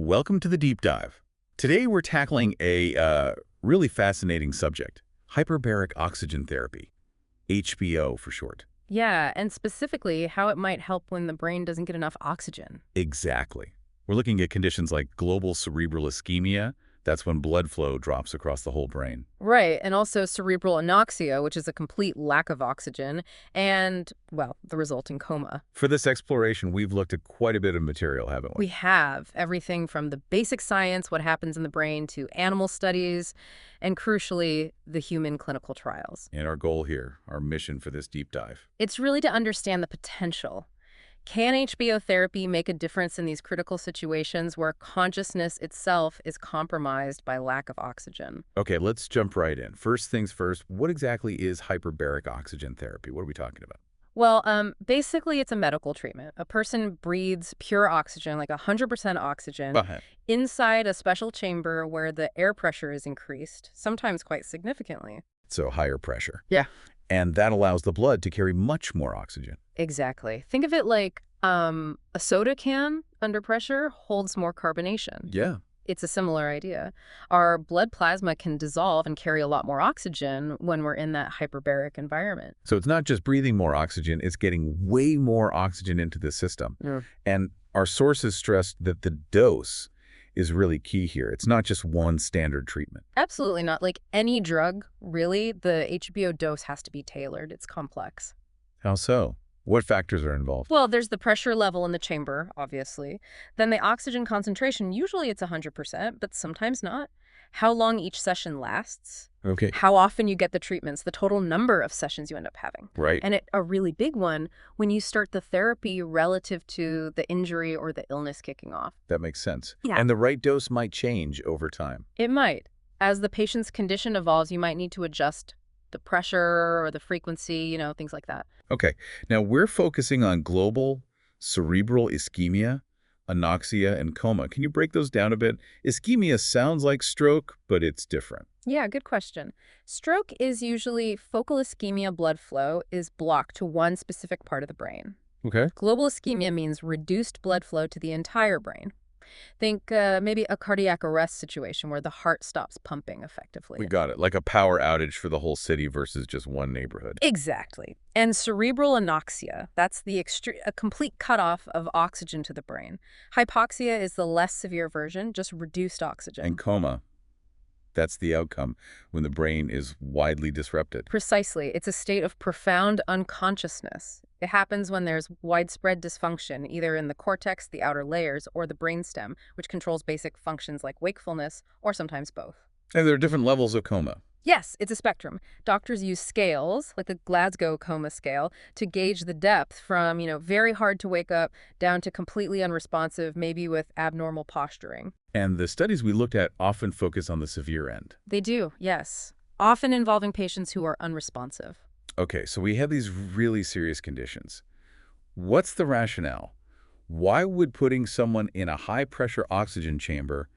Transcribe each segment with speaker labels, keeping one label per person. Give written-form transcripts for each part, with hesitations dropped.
Speaker 1: Welcome to the deep dive. Today we're tackling a really fascinating subject, hyperbaric oxygen therapy, HBO for short.
Speaker 2: Yeah, and specifically how it might help when the brain doesn't get enough oxygen.
Speaker 1: Exactly. We're looking at conditions like global cerebral ischemia. That's when blood flow drops across the whole brain.
Speaker 2: Right, and also cerebral anoxia, which is a complete lack of oxygen, and, well, the resulting coma.
Speaker 1: For this exploration, we've looked at quite a bit of material, haven't we?
Speaker 2: We have everything from the basic science, what happens in the brain, to animal studies, and crucially, the human clinical trials.
Speaker 1: And our goal here, our mission for this deep dive.
Speaker 2: It's really to understand the potential. Can HBO therapy make a difference in these critical situations where consciousness itself is compromised by lack of oxygen?
Speaker 1: Okay, let's jump right in. First things first, what exactly is hyperbaric oxygen therapy? What are we talking about?
Speaker 2: Well, basically, it's a medical treatment. A person breathes pure oxygen, like 100% oxygen, inside a special chamber where the air pressure is increased, sometimes quite significantly.
Speaker 1: So higher pressure.
Speaker 2: Yeah.
Speaker 1: And that allows the blood to carry much more oxygen.
Speaker 2: Exactly. Think of it like a soda can under pressure holds more carbonation.
Speaker 1: Yeah.
Speaker 2: It's a similar idea. Our blood plasma can dissolve and carry a lot more oxygen when we're in that hyperbaric environment.
Speaker 1: So it's not just breathing more oxygen, it's getting way more oxygen into the system.
Speaker 2: Yeah.
Speaker 1: And our sources stressed that the dose is really key here. It's not just one standard treatment.
Speaker 2: Absolutely not. Like any drug, really, the HBO dose has to be tailored. It's complex.
Speaker 1: How so? What factors are involved?
Speaker 2: Well, there's the pressure level in the chamber, obviously. Then the oxygen concentration, usually it's 100%, but sometimes not. How long each session lasts.
Speaker 1: Okay.
Speaker 2: How often you get the treatments, the total number of sessions you end up having.
Speaker 1: Right.
Speaker 2: And a really big one, when you start the therapy relative to the injury or the illness kicking off.
Speaker 1: That makes sense.
Speaker 2: Yeah.
Speaker 1: And the right dose might change over time.
Speaker 2: It might. As the patient's condition evolves, you might need to adjust the pressure or the frequency, things like that.
Speaker 1: Okay. Now we're focusing on global cerebral ischemia, anoxia, and coma. Can you break those down a bit? Ischemia sounds like stroke, but it's different.
Speaker 2: Yeah, good question. Stroke is usually focal ischemia. Blood flow is blocked to one specific part of the brain.
Speaker 1: Okay.
Speaker 2: Global ischemia means reduced blood flow to the entire brain. Think maybe a cardiac arrest situation where the heart stops pumping effectively.
Speaker 1: We got it. Like a power outage for the whole city versus just one neighborhood.
Speaker 2: Exactly. And cerebral anoxia, that's a complete cutoff of oxygen to the brain. Hypoxia is the less severe version, just reduced oxygen.
Speaker 1: And coma, that's the outcome when the brain is widely disrupted.
Speaker 2: Precisely. It's a state of profound unconsciousness. It happens when there's widespread dysfunction, either in the cortex, the outer layers, or the brainstem, which controls basic functions like wakefulness, or sometimes both.
Speaker 1: And there are different levels of coma.
Speaker 2: Yes, it's a spectrum. Doctors use scales, like the Glasgow Coma Scale, to gauge the depth from, very hard to wake up down to completely unresponsive, maybe with abnormal posturing.
Speaker 1: And the studies we looked at often focus on the severe end.
Speaker 2: They do, yes, often involving patients who are unresponsive.
Speaker 1: Okay, so we have these really serious conditions. What's the rationale? Why would putting someone in a high-pressure oxygen chamber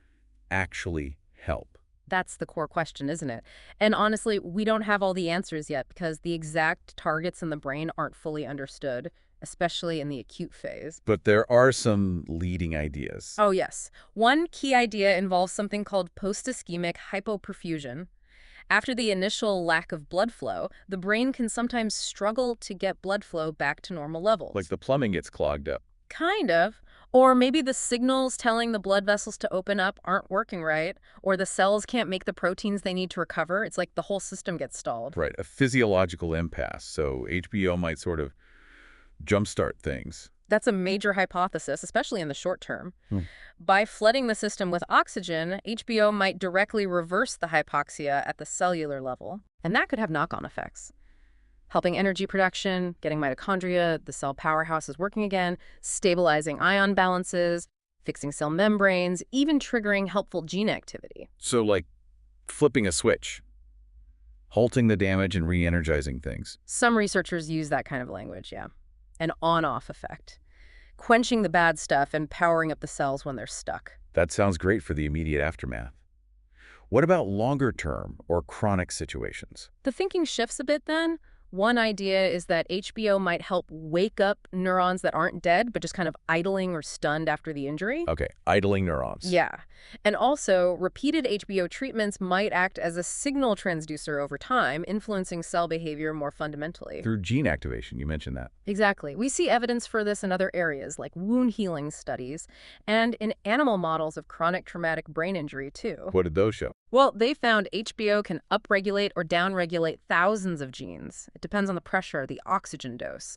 Speaker 1: actually help?
Speaker 2: That's the core question, isn't it? And honestly, we don't have all the answers yet because the exact targets in the brain aren't fully understood, especially in the acute phase.
Speaker 1: But there are some leading ideas.
Speaker 2: Oh, yes. One key idea involves something called post-ischemic hypoperfusion. After the initial lack of blood flow, the brain can sometimes struggle to get blood flow back to normal levels.
Speaker 1: Like the plumbing gets clogged up.
Speaker 2: Kind of. Or maybe the signals telling the blood vessels to open up aren't working right, or the cells can't make the proteins they need to recover. It's like the whole system gets stalled.
Speaker 1: Right, a physiological impasse. So HBO might sort of jumpstart things.
Speaker 2: That's a major hypothesis, especially in the short term. By flooding the system with oxygen, HBO might directly reverse the hypoxia at the cellular level, and that could have knock-on effects. Helping energy production, getting mitochondria, the cell powerhouses working again, stabilizing ion balances, fixing cell membranes, even triggering helpful gene activity.
Speaker 1: So like flipping a switch, halting the damage and re-energizing things.
Speaker 2: Some researchers use that kind of language, yeah. An on-off effect. Quenching the bad stuff and powering up the cells when they're stuck.
Speaker 1: That sounds great for the immediate aftermath. What about longer-term or chronic situations?
Speaker 2: The thinking shifts a bit then. One idea is that HBO might help wake up neurons that aren't dead, but just kind of idling or stunned after the injury.
Speaker 1: Okay, idling neurons.
Speaker 2: Yeah. And also, repeated HBO treatments might act as a signal transducer over time, influencing cell behavior more fundamentally.
Speaker 1: Through gene activation, you mentioned that.
Speaker 2: Exactly. We see evidence for this in other areas, like wound healing studies, and in animal models of chronic traumatic brain injury, too.
Speaker 1: What did those show?
Speaker 2: Well, they found HBO can upregulate or downregulate thousands of genes. It depends on the pressure, the oxygen dose.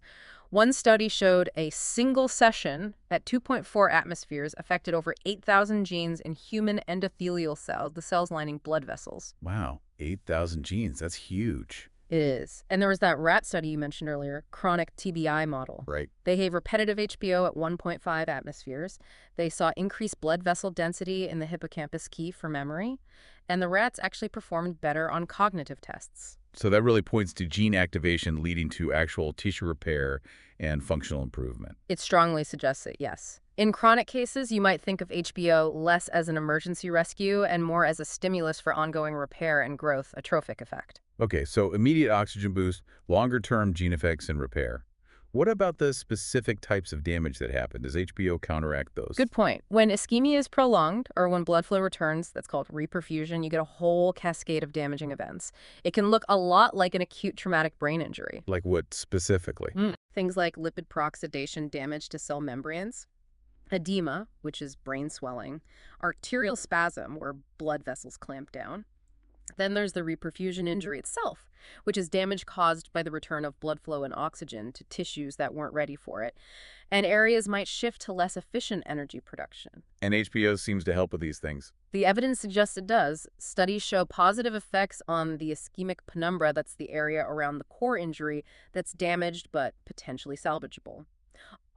Speaker 2: One study showed a single session at 2.4 atmospheres affected over 8,000 genes in human endothelial cells, the cells lining blood vessels.
Speaker 1: Wow, 8,000 genes. That's huge.
Speaker 2: It is. And there was that rat study you mentioned earlier, chronic TBI model.
Speaker 1: Right.
Speaker 2: They gave repetitive HBO at 1.5 atmospheres. They saw increased blood vessel density in the hippocampus, key for memory. And the rats actually performed better on cognitive tests.
Speaker 1: So that really points to gene activation leading to actual tissue repair and functional improvement.
Speaker 2: It strongly suggests it, yes. In chronic cases, you might think of HBO less as an emergency rescue and more as a stimulus for ongoing repair and growth, a trophic effect.
Speaker 1: Okay, so immediate oxygen boost, longer-term gene effects and repair. What about the specific types of damage that happen? Does HBO counteract those?
Speaker 2: Good point. When ischemia is prolonged, or when blood flow returns, that's called reperfusion, you get a whole cascade of damaging events. It can look a lot like an acute traumatic brain injury.
Speaker 1: Like what specifically?
Speaker 2: Things like lipid peroxidation, damage to cell membranes, edema, which is brain swelling, arterial spasm, where blood vessels clamp down. Then there's the reperfusion injury itself, which is damage caused by the return of blood flow and oxygen to tissues that weren't ready for it. And areas might shift to less efficient energy production.
Speaker 1: And HBO seems to help with these things.
Speaker 2: The evidence suggests it does. Studies show positive effects on the ischemic penumbra, that's the area around the core injury that's damaged but potentially salvageable.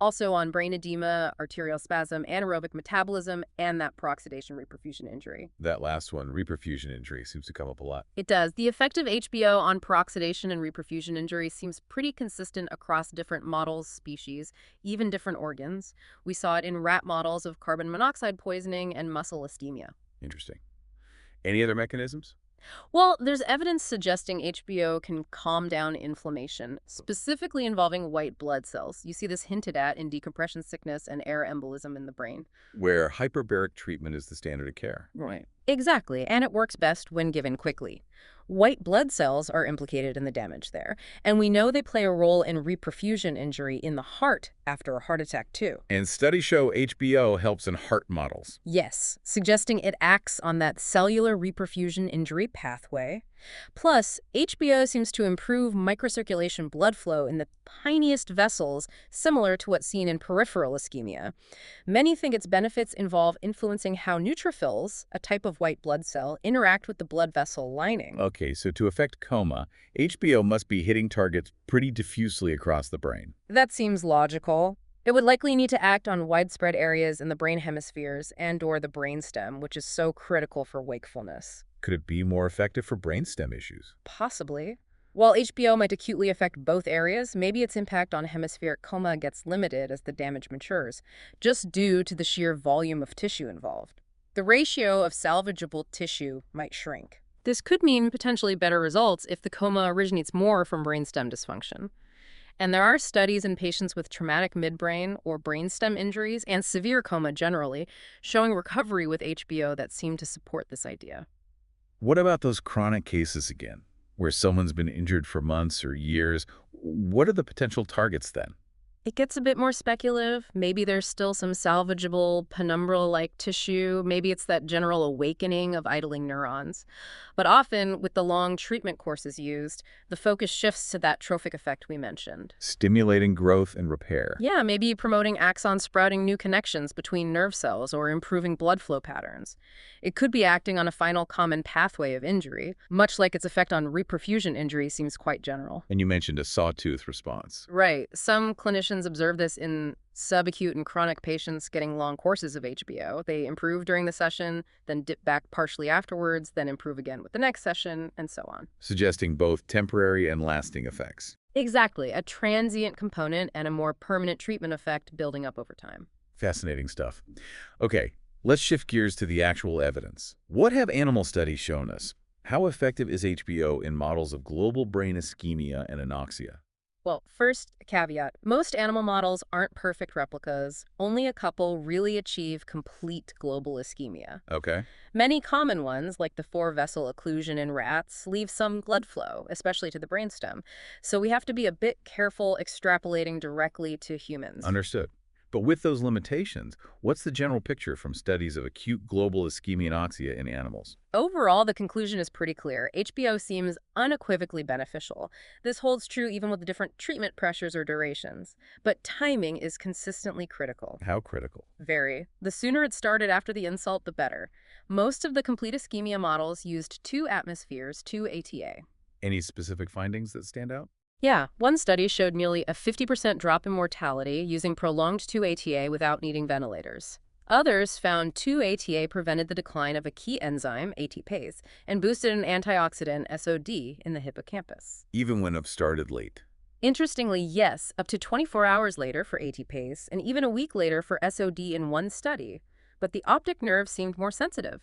Speaker 2: Also on brain edema, arterial spasm, anaerobic metabolism, and that peroxidation reperfusion injury.
Speaker 1: That last one, reperfusion injury, seems to come up a lot.
Speaker 2: It does. The effect of HBO on peroxidation and reperfusion injury seems pretty consistent across different models, species, even different organs. We saw it in rat models of carbon monoxide poisoning and muscle ischemia.
Speaker 1: Interesting. Any other mechanisms?
Speaker 2: Well, there's evidence suggesting HBO can calm down inflammation, specifically involving white blood cells. You see this hinted at in decompression sickness and air embolism in the brain.
Speaker 1: Where hyperbaric treatment is the standard of care.
Speaker 2: Right. Exactly, and it works best when given quickly. White blood cells are implicated in the damage there, and we know they play a role in reperfusion injury in the heart after a heart attack, too.
Speaker 1: And studies show HBO helps in heart models.
Speaker 2: Yes, suggesting it acts on that cellular reperfusion injury pathway. Plus, HBO seems to improve microcirculation blood flow in the tiniest vessels, similar to what's seen in peripheral ischemia. Many think its benefits involve influencing how neutrophils, a type of white blood cell, interact with the blood vessel lining.
Speaker 1: Okay, so to affect coma, HBO must be hitting targets pretty diffusely across the brain.
Speaker 2: That seems logical. It would likely need to act on widespread areas in the brain hemispheres and/or the brainstem, which is so critical for wakefulness.
Speaker 1: Could it be more effective for brainstem issues?
Speaker 2: Possibly. While HBO might acutely affect both areas, maybe its impact on hemispheric coma gets limited as the damage matures, just due to the sheer volume of tissue involved. The ratio of salvageable tissue might shrink. This could mean potentially better results if the coma originates more from brainstem dysfunction. And there are studies in patients with traumatic midbrain or brainstem injuries and severe coma generally, showing recovery with HBO that seem to support this idea.
Speaker 1: What about those chronic cases again, where someone's been injured for months or years? What are the potential targets then?
Speaker 2: It gets a bit more speculative. Maybe there's still some salvageable penumbral-like tissue. Maybe it's that general awakening of idling neurons. But often, with the long treatment courses used, the focus shifts to that trophic effect we mentioned.
Speaker 1: Stimulating growth and repair.
Speaker 2: Yeah, maybe promoting axon sprouting new connections between nerve cells or improving blood flow patterns. It could be acting on a final common pathway of injury, much like its effect on reperfusion injury seems quite general.
Speaker 1: And you mentioned a sawtooth response.
Speaker 2: Right. Some clinicians observe this in subacute and chronic patients getting long courses of HBO. They improve during the session, then dip back partially afterwards, then improve again with the next session, and so on.
Speaker 1: Suggesting both temporary and lasting effects.
Speaker 2: Exactly. A transient component and a more permanent treatment effect building up over time.
Speaker 1: Fascinating stuff. Okay, let's shift gears to the actual evidence. What have animal studies shown us? How effective is HBO in models of global brain ischemia and anoxia?
Speaker 2: Well, first, a caveat. Most animal models aren't perfect replicas. Only a couple really achieve complete global ischemia.
Speaker 1: Okay.
Speaker 2: Many common ones, like the four-vessel occlusion in rats, leave some blood flow, especially to the brainstem. So we have to be a bit careful extrapolating directly to humans.
Speaker 1: Understood. But with those limitations, what's the general picture from studies of acute global ischemia and anoxia in animals?
Speaker 2: Overall, the conclusion is pretty clear. HBO seems unequivocally beneficial. This holds true even with different treatment pressures or durations. But timing is consistently critical.
Speaker 1: How critical?
Speaker 2: Very. The sooner it started after the insult, the better. Most of the complete ischemia models used 2 atmospheres, 2 ATA.
Speaker 1: Any specific findings that stand out?
Speaker 2: Yeah, one study showed nearly a 50% drop in mortality using prolonged 2 ATA without needing ventilators. Others found 2 ATA prevented the decline of a key enzyme, ATPase, and boosted an antioxidant, SOD, in the hippocampus.
Speaker 1: Even when I've started late.
Speaker 2: Interestingly, yes, up to 24 hours later for ATPase, and even a week later for SOD in one study. But the optic nerve seemed more sensitive.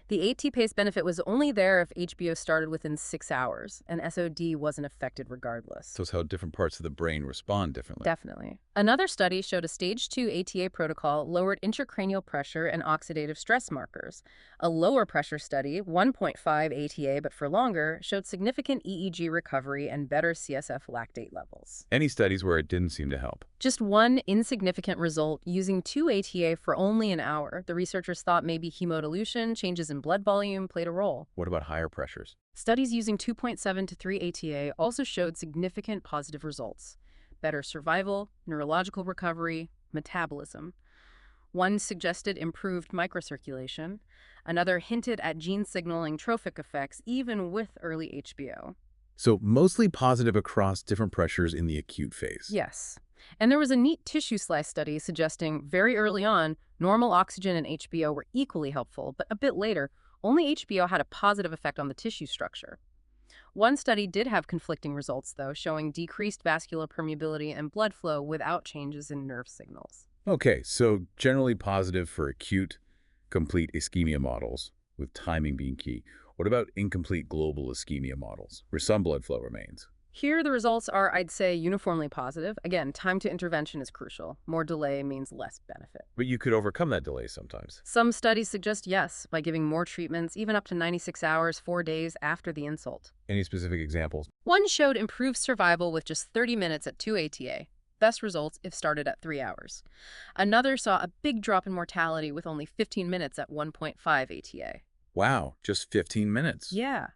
Speaker 2: The ATPase benefit was only there if HBO started within 6 hours, and SOD wasn't affected regardless.
Speaker 1: So it's how different parts of the brain respond differently.
Speaker 2: Definitely. Another study showed a stage 2 ATA protocol lowered intracranial pressure and oxidative stress markers. A lower pressure study, 1.5 ATA but for longer, showed significant EEG recovery and better CSF lactate levels.
Speaker 1: Any studies where it didn't seem to help?
Speaker 2: Just one insignificant result using 2 ATA for only an hour. The researchers thought maybe hemodilution, changes in blood volume played a role.
Speaker 1: What about higher pressures?
Speaker 2: Studies using 2.7 to 3 ATA also showed significant positive results. Better survival, neurological recovery, metabolism. One suggested improved microcirculation. Another hinted at gene signaling trophic effects even with early HBO.
Speaker 1: So mostly positive across different pressures in the acute phase.
Speaker 2: Yes. And there was a neat tissue slice study suggesting very early on, normal oxygen and HBO were equally helpful, but a bit later, only HBO had a positive effect on the tissue structure. One study did have conflicting results, though, showing decreased vascular permeability and blood flow without changes in nerve signals.
Speaker 1: Okay, so generally positive for acute, complete ischemia models, with timing being key. What about incomplete global ischemia models, where some blood flow remains?
Speaker 2: Here, the results are, I'd say, uniformly positive. Again, time to intervention is crucial. More delay means less benefit.
Speaker 1: But you could overcome that delay sometimes.
Speaker 2: Some studies suggest yes, by giving more treatments, even up to 96 hours, 4 days after the insult.
Speaker 1: Any specific examples?
Speaker 2: One showed improved survival with just 30 minutes at 2 ATA. Best results if started at 3 hours. Another saw a big drop in mortality with only 15 minutes at 1.5 ATA.
Speaker 1: Wow, just 15 minutes.
Speaker 2: Yeah.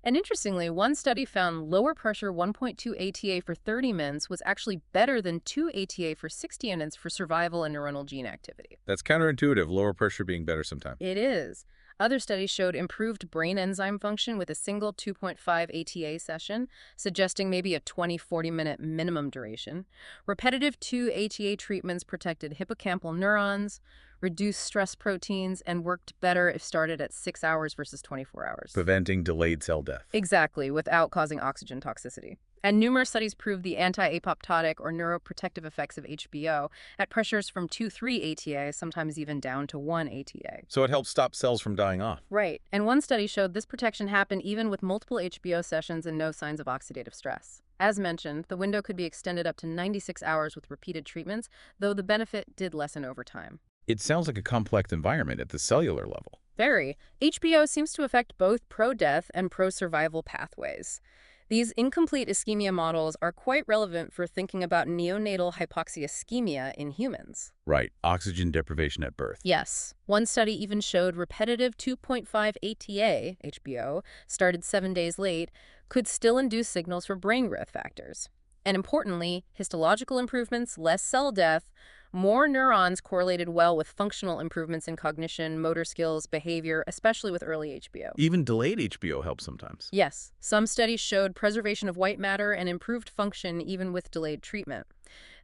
Speaker 2: And interestingly, one study found lower pressure 1.2 ATA for 30 minutes was actually better than 2 ATA for 60 minutes for survival and neuronal gene activity.
Speaker 1: That's counterintuitive, lower pressure being better sometimes.
Speaker 2: It is. Other studies showed improved brain enzyme function with a single 2.5 ATA session, suggesting maybe a 20-40-minute minimum duration. Repetitive 2 ATA treatments protected hippocampal neurons, reduced stress proteins, and worked better if started at 6 hours versus 24 hours.
Speaker 1: Preventing delayed cell death.
Speaker 2: Exactly, without causing oxygen toxicity. And numerous studies proved the anti-apoptotic or neuroprotective effects of HBO at pressures from 2-3 ATA, sometimes even down to 1 ATA.
Speaker 1: So it helps stop cells from dying off.
Speaker 2: Right. And one study showed this protection happened even with multiple HBO sessions and no signs of oxidative stress. As mentioned, the window could be extended up to 96 hours with repeated treatments, though the benefit did lessen over time.
Speaker 1: It sounds like a complex environment at the cellular level.
Speaker 2: Very. HBO seems to affect both pro-death and pro-survival pathways. These incomplete ischemia models are quite relevant for thinking about neonatal hypoxia ischemia in humans.
Speaker 1: Right, oxygen deprivation at birth.
Speaker 2: Yes. One study even showed repetitive 2.5 ATA, HBO, started 7 days late, could still induce signals for brain growth factors. And importantly, histological improvements, less cell death, more neurons correlated well with functional improvements in cognition, motor skills, behavior, especially with early HBO.
Speaker 1: Even delayed HBO helps sometimes.
Speaker 2: Yes, some studies showed preservation of white matter and improved function even with delayed treatment.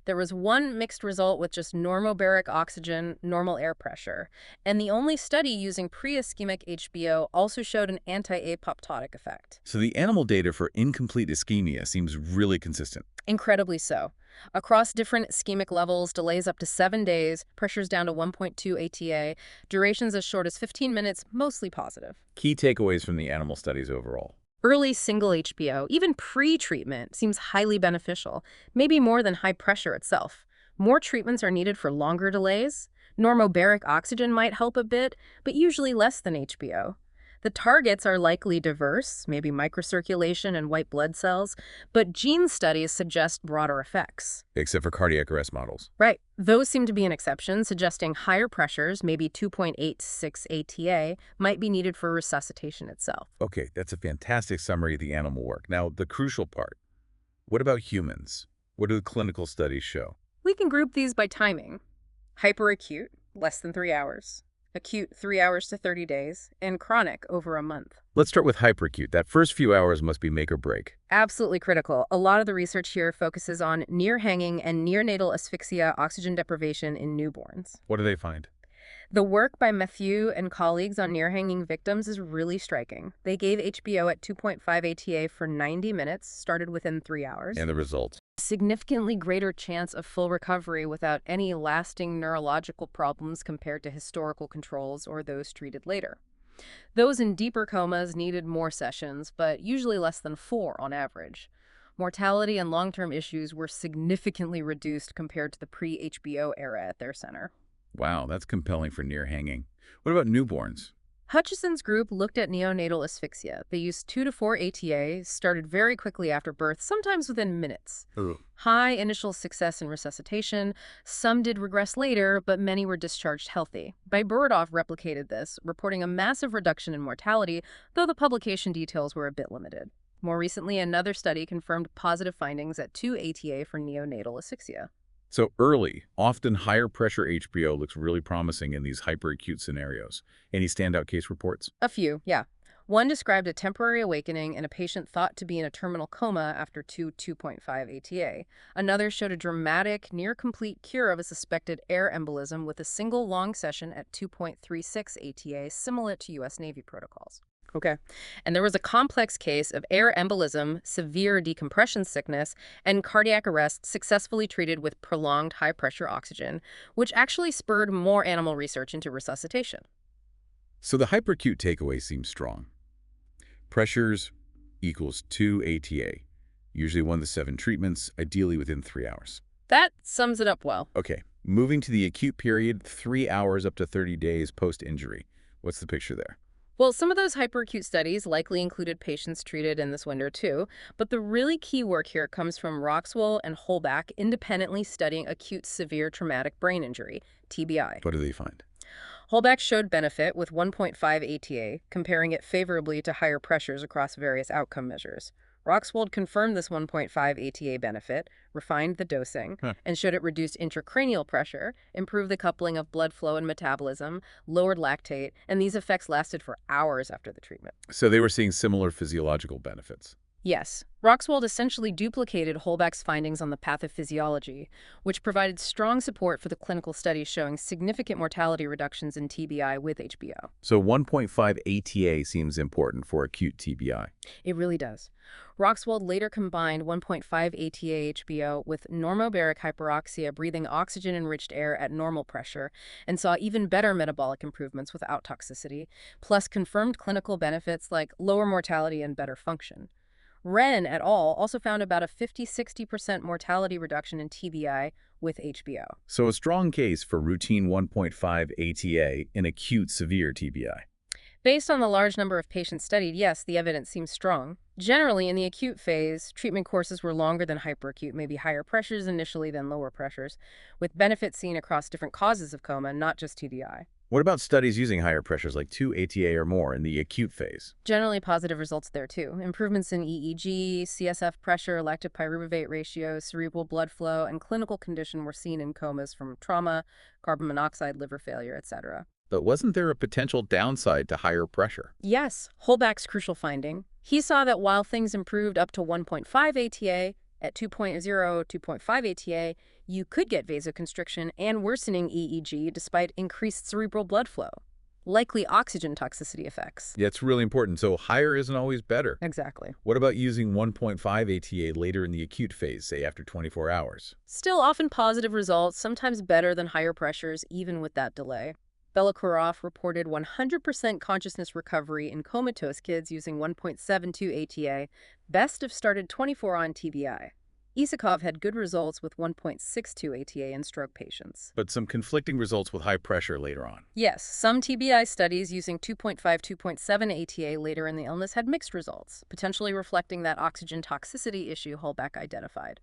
Speaker 2: There was one mixed result with just normobaric oxygen, normal air pressure. And the only study using pre-ischemic HBO also showed an anti-apoptotic effect.
Speaker 1: So the animal data for incomplete ischemia seems really consistent.
Speaker 2: Incredibly so. Across different ischemic levels, delays up to 7 days, pressures down to 1.2 ATA, durations as short as 15 minutes, mostly positive.
Speaker 1: Key takeaways from the animal studies overall.
Speaker 2: Early single HBO, even pre-treatment, seems highly beneficial, maybe more than high pressure itself. More treatments are needed for longer delays. Normobaric oxygen might help a bit, but usually less than HBO. The targets are likely diverse, maybe microcirculation and white blood cells, but gene studies suggest broader effects.
Speaker 1: Except for cardiac arrest models.
Speaker 2: Right. Those seem to be an exception, suggesting higher pressures, maybe 2.86 ATA, might be needed for resuscitation itself.
Speaker 1: Okay, that's a fantastic summary of the animal work. Now, the crucial part. What about humans? What do the clinical studies show?
Speaker 2: We can group these by timing. Hyperacute, less than 3 hours. Acute, 3 hours to 30 days. And chronic, over a month.
Speaker 1: Let's start with hyperacute. That first few hours must be make or break.
Speaker 2: Absolutely critical. A lot of the research here focuses on near-hanging and neonatal asphyxia oxygen deprivation in newborns.
Speaker 1: What do they find?
Speaker 2: The work by Mathieu and colleagues on near-hanging victims is really striking. They gave HBO at 2.5 ATA for 90 minutes, started within 3 hours.
Speaker 1: And the results?
Speaker 2: Significantly greater chance of full recovery without any lasting neurological problems compared to historical controls or those treated later. Those in deeper comas needed more sessions, but usually less than 4 on average. Mortality and long-term issues were significantly reduced compared to the pre-HBO era at their center.
Speaker 1: Wow, that's compelling for near hanging. What about newborns?
Speaker 2: Hutchison's group looked at neonatal asphyxia. They used 2 to 4 ATA, started very quickly after birth, sometimes within minutes.
Speaker 1: Ooh.
Speaker 2: High initial success in resuscitation. Some did regress later, but many were discharged healthy. Byburdoff replicated this, reporting a massive reduction in mortality, though the publication details were a bit limited. More recently, another study confirmed positive findings at 2 ATA for neonatal asphyxia.
Speaker 1: So early, often higher pressure HBO looks really promising in these hyperacute scenarios. Any standout case reports?
Speaker 2: A few, yeah. One described a temporary awakening in a patient thought to be in a terminal coma after 2.5 ATA. Another showed a dramatic, near-complete cure of a suspected air embolism with a single long session at 2.36 ATA, similar to U.S. Navy protocols. Okay. And there was a complex case of air embolism, severe decompression sickness, and cardiac arrest successfully treated with prolonged high-pressure oxygen, which actually spurred more animal research into resuscitation.
Speaker 1: So the hyperacute takeaway seems strong. Pressures equals 2 ATA, usually 1 to 7 treatments, ideally within 3 hours.
Speaker 2: That sums it up well.
Speaker 1: Okay, moving to the acute period, 3 hours up to 30 days post-injury. What's the picture there?
Speaker 2: Well, some of those hyperacute studies likely included patients treated in this window too, but the really key work here comes from Roxwell and Holbach independently studying acute severe traumatic brain injury, TBI.
Speaker 1: What do they find?
Speaker 2: Holbach showed benefit with 1.5 ATA, comparing it favorably to higher pressures across various outcome measures. Roxwell confirmed this 1.5 ATA benefit, refined the dosing, and showed it reduced intracranial pressure, improved the coupling of blood flow and metabolism, lowered lactate, and these effects lasted for hours after the treatment.
Speaker 1: So they were seeing similar physiological benefits.
Speaker 2: Yes, Roxwell essentially duplicated Holbach's findings on the pathophysiology, which provided strong support for the clinical studies showing significant mortality reductions in TBI with HBO.
Speaker 1: So 1.5 ATA seems important for acute TBI.
Speaker 2: It really does. Roxwell later combined 1.5 ATA HBO with normobaric hyperoxia breathing oxygen-enriched air at normal pressure and saw even better metabolic improvements without toxicity, plus confirmed clinical benefits like lower mortality and better function. Wren et al. Also found about a 50–60% mortality reduction in TBI with HBO.
Speaker 1: So a strong case for routine 1.5 ATA in acute severe TBI.
Speaker 2: Based on the large number of patients studied, yes, the evidence seems strong. Generally, in the acute phase, treatment courses were longer than hyperacute, maybe higher pressures initially than lower pressures, with benefits seen across different causes of coma, not just TBI.
Speaker 1: What about studies using higher pressures like 2 ATA or more in the acute phase?
Speaker 2: Generally positive results there too. Improvements in EEG, CSF pressure, lactate pyruvate ratio, cerebral blood flow, and clinical condition were seen in comas from trauma, carbon monoxide, liver failure, etc.
Speaker 1: But wasn't there a potential downside to higher pressure?
Speaker 2: Yes, Holbach's crucial finding. He saw that while things improved up to 1.5 ATA, At 2.0, 2.5 ATA, you could get vasoconstriction and worsening EEG despite increased cerebral blood flow. Likely oxygen toxicity effects.
Speaker 1: Yeah, it's really important. So higher isn't always better.
Speaker 2: Exactly.
Speaker 1: What about using 1.5 ATA later in the acute phase, say after 24 hours?
Speaker 2: Still often positive results, sometimes better than higher pressures, even with that delay. Belokoroff reported 100% consciousness recovery in comatose kids using 1.72 ATA, best if started 24 on TBI. Isakov had good results with 1.62 ATA in stroke patients.
Speaker 1: But some conflicting results with high pressure later on.
Speaker 2: Yes, some TBI studies using 2.5, 2.7 ATA later in the illness had mixed results, potentially reflecting that oxygen toxicity issue Holbeck identified.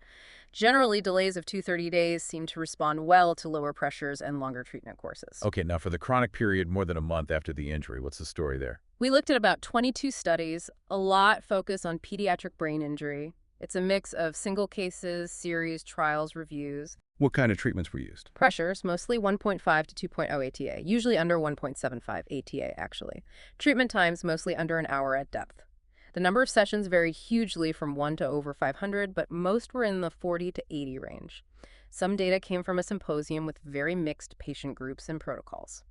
Speaker 2: Generally, delays of 230 days seem to respond well to lower pressures and longer treatment courses.
Speaker 1: Okay, now for the chronic period more than a month after the injury, what's the story there?
Speaker 2: We looked at about 22 studies, a lot focused on pediatric brain injury. It's a mix of single cases, series, trials, reviews.
Speaker 1: What kind of treatments were used?
Speaker 2: Pressures, mostly 1.5 to 2.0 ATA, usually under 1.75 ATA, actually. Treatment times, mostly under an hour at depth. The number of sessions vary hugely from 1 to over 500, but most were in the 40 to 80 range. Some data came from a symposium with very mixed patient groups and protocols.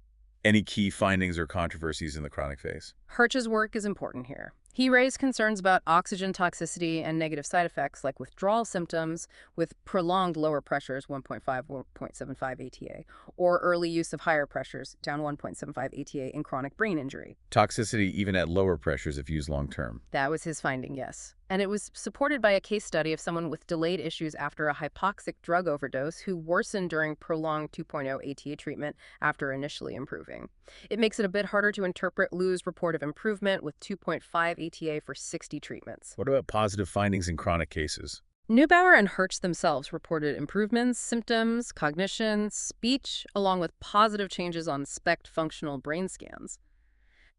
Speaker 1: Any key findings or controversies in the chronic phase?
Speaker 2: Hirsch's work is important here. He raised concerns about oxygen toxicity and negative side effects like withdrawal symptoms with prolonged lower pressures, 1.5, 1.75 ATA, or early use of higher pressures, down 1.75 ATA in chronic brain injury.
Speaker 1: Toxicity even at lower pressures if used long-term.
Speaker 2: That was his finding, yes. And it was supported by a case study of someone with delayed issues after a hypoxic drug overdose who worsened during prolonged 2.0 ATA treatment after initially improving. It makes it a bit harder to interpret Liu's report of improvement with 2.5 ATA for 60 treatments.
Speaker 1: What about positive findings in chronic cases?
Speaker 2: Neubauer and Hirsch themselves reported improvements, symptoms, cognition, speech, along with positive changes on SPECT functional brain scans.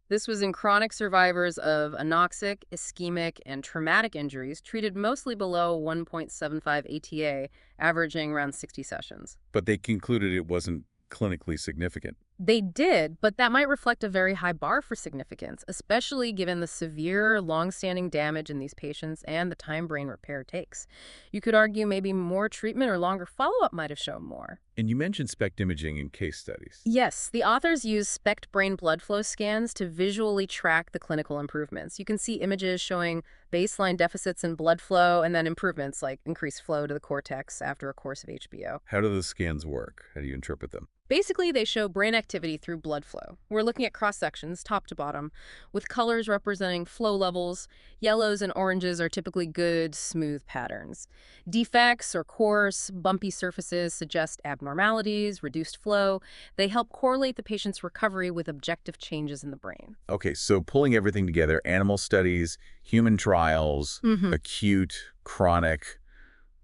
Speaker 2: This was in chronic survivors of anoxic, ischemic, and traumatic injuries treated mostly below 1.75 ATA, averaging around 60 sessions.
Speaker 1: But they concluded it wasn't clinically significant.
Speaker 2: They did, but that might reflect a very high bar for significance, especially given the severe, long-standing damage in these patients and the time brain repair takes. You could argue maybe more treatment or longer follow-up might have shown more.
Speaker 1: And you mentioned SPECT imaging in case studies.
Speaker 2: Yes, the authors used SPECT brain blood flow scans to visually track the clinical improvements. You can see images showing baseline deficits in blood flow and then improvements like increased flow to the cortex after a course of HBO.
Speaker 1: How do the scans work? How do you interpret them?
Speaker 2: Basically, they show brain activity through blood flow. We're looking at cross-sections, top to bottom, with colors representing flow levels. Yellows and oranges are typically good, smooth patterns. Defects or coarse, bumpy surfaces suggest abnormalities, reduced flow. They help correlate the patient's recovery with objective changes in the brain.
Speaker 1: Okay, so pulling everything together, animal studies, human trials, acute, chronic,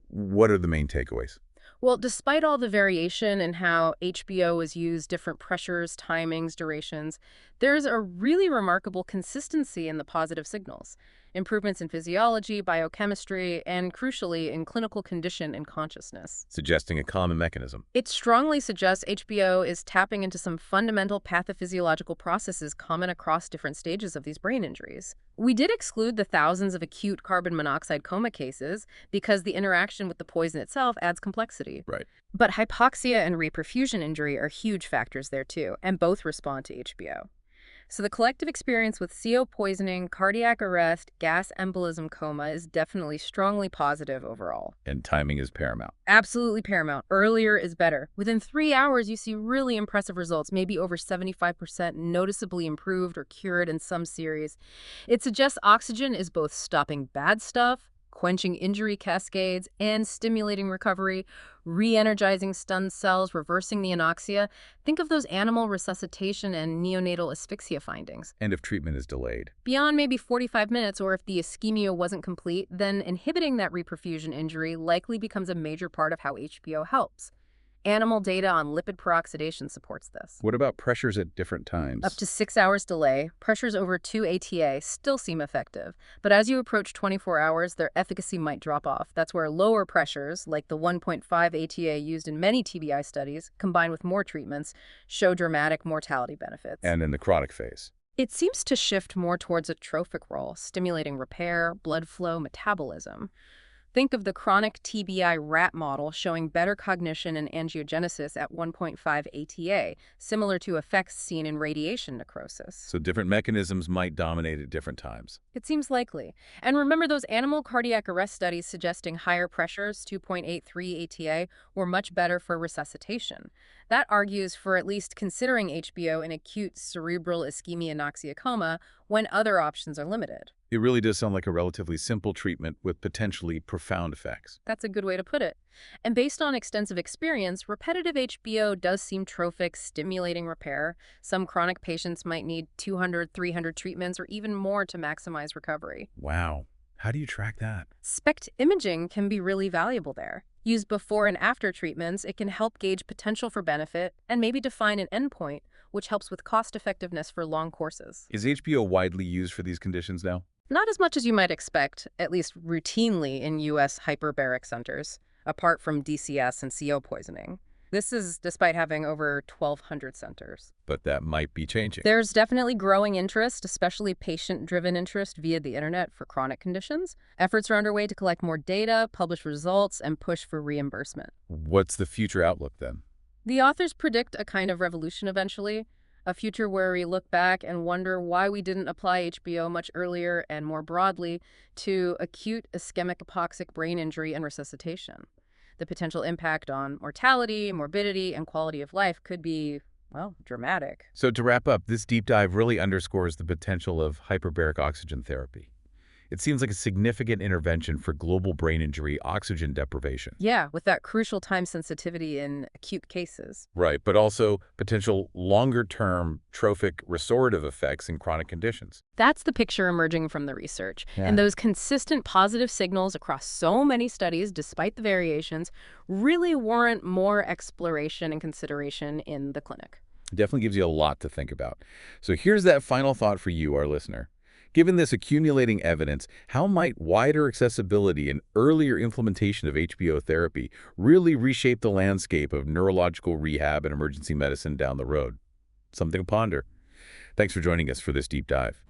Speaker 1: what are the main takeaways?
Speaker 2: Well, despite all the variation in how HBO is used, different pressures, timings, durations, there's a really remarkable consistency in the positive signals. Improvements in physiology, biochemistry, and crucially, in clinical condition and consciousness.
Speaker 1: Suggesting a common mechanism.
Speaker 2: It strongly suggests HBO is tapping into some fundamental pathophysiological processes common across different stages of these brain injuries. We did exclude the thousands of acute carbon monoxide coma cases because the interaction with the poison itself adds complexity.
Speaker 1: Right.
Speaker 2: But hypoxia and reperfusion injury are huge factors there too, and both respond to HBO. So the collective experience with CO poisoning, cardiac arrest, gas embolism coma is definitely strongly positive overall.
Speaker 1: And timing is paramount.
Speaker 2: Absolutely paramount. Earlier is better. Within 3 hours, you see really impressive results, maybe over 75% noticeably improved or cured in some series. It suggests oxygen is both stopping bad stuff, quenching injury cascades, and stimulating recovery, re-energizing stunned cells, reversing the anoxia. Think of those animal resuscitation and neonatal asphyxia findings.
Speaker 1: And if treatment is delayed.
Speaker 2: Beyond maybe 45 minutes, or if the ischemia wasn't complete, then inhibiting that reperfusion injury likely becomes a major part of how HBO helps. Animal data on lipid peroxidation supports this.
Speaker 1: What about pressures at different times?
Speaker 2: Up to 6 hours delay, pressures over 2 ATA still seem effective. But as you approach 24 hours, their efficacy might drop off. That's where lower pressures, like the 1.5 ATA used in many TBI studies, combined with more treatments, show dramatic mortality benefits.
Speaker 1: And in the chronic phase.
Speaker 2: It seems to shift more towards a trophic role, stimulating repair, blood flow, metabolism. Think of the chronic TBI rat model showing better cognition and angiogenesis at 1.5 ATA, similar to effects seen in radiation necrosis.
Speaker 1: So different mechanisms might dominate at different times.
Speaker 2: It seems likely. And remember those animal cardiac arrest studies suggesting higher pressures, 2.83 ATA, were much better for resuscitation. That argues for at least considering HBO in acute cerebral ischemia Anoxia coma when other options are limited.
Speaker 1: It really does sound like a relatively simple treatment with potentially profound effects.
Speaker 2: That's a good way to put it. And based on extensive experience, repetitive HBO does seem trophic, stimulating repair. Some chronic patients might need 200, 300 treatments or even more to maximize recovery.
Speaker 1: Wow. How do you track that?
Speaker 2: SPECT imaging can be really valuable there. Used before and after treatments, it can help gauge potential for benefit and maybe define an endpoint, which helps with cost effectiveness for long courses.
Speaker 1: Is HBO widely used for these conditions now?
Speaker 2: Not as much as you might expect, at least routinely in U.S. hyperbaric centers, apart from DCS and CO poisoning. This is despite having over 1,200 centers.
Speaker 1: But that might be changing.
Speaker 2: There's definitely growing interest, especially patient-driven interest via the internet for chronic conditions. Efforts are underway to collect more data, publish results, and push for reimbursement.
Speaker 1: What's the future outlook then?
Speaker 2: The authors predict a kind of revolution eventually, a future where we look back and wonder why we didn't apply HBO much earlier and more broadly to acute ischemic hypoxic brain injury and resuscitation. The potential impact on mortality, morbidity, and quality of life could be, well, dramatic.
Speaker 1: So to wrap up, this deep dive really underscores the potential of hyperbaric oxygen therapy. It seems like a significant intervention for global brain injury oxygen deprivation.
Speaker 2: Yeah, with that crucial time sensitivity in acute cases.
Speaker 1: Right, but also potential longer-term trophic restorative effects in chronic conditions.
Speaker 2: That's the picture emerging from the research.
Speaker 1: Yeah.
Speaker 2: And those consistent positive signals across so many studies, despite the variations, really warrant more exploration and consideration in the clinic.
Speaker 1: It definitely gives you a lot to think about. So here's that final thought for you, our listener. Given this accumulating evidence, how might wider accessibility and earlier implementation of HBO therapy really reshape the landscape of neurological rehab and emergency medicine down the road? Something to ponder. Thanks for joining us for this deep dive.